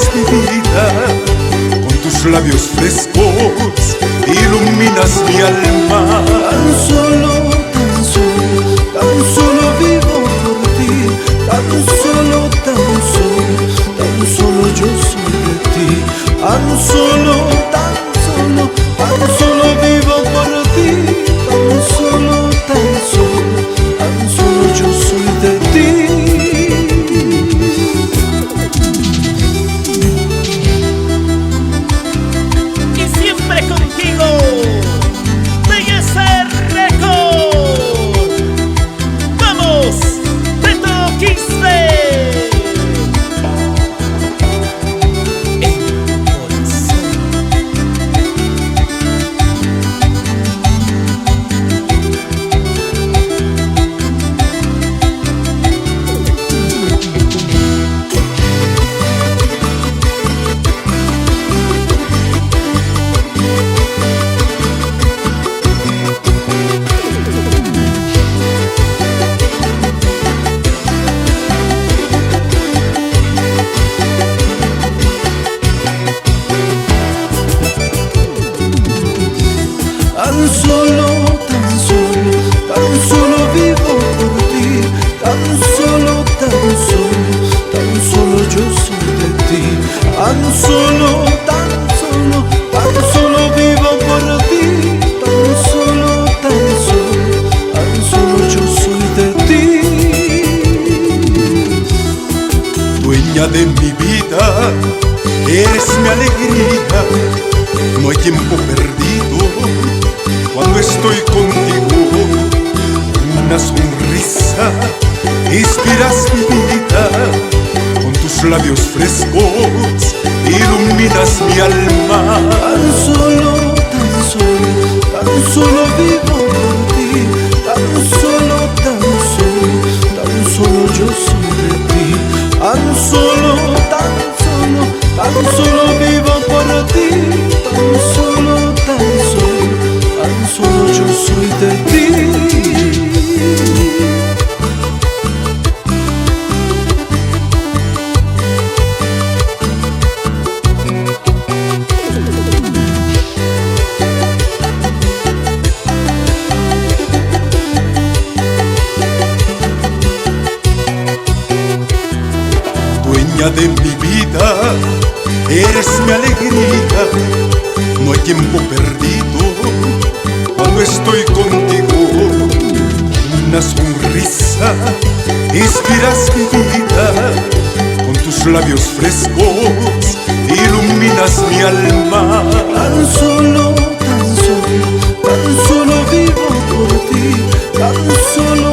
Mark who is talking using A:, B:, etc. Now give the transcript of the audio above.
A: inspiras mi vida, con tus labios frescos iluminas mi alma.
B: Tan solo vivo por ti. Tan solo yo soy de ti. Tan solo vivo por ti. Tan solo yo soy de ti.
C: Y siempre contigo, Belleza Record. ¡Vamos, Beto Quispe!
B: Tan solo vivo por ti. Tan solo yo soy de ti. Tan solo vivo por ti. Tan solo yo soy de ti.
A: Dueña de mi vida, eres mi alegría, no hay tiempo perdido cuando estoy contigo. Una sonrisa, inspiras mi vida, con tus labios frescos iluminas mi alma.
B: Tan solo vivo por ti. Tan solo yo soy de ti. Tan solo vivo por ti. Tan solo yo soy de ti.
A: Dueña de mi vida, eres mi alegría, no hay tiempo perdido cuando estoy contigo. Una sonrisa, inspiras mi vida, con tus labios frescos iluminas mi alma.
B: Tan solo vivo por ti. Tan solo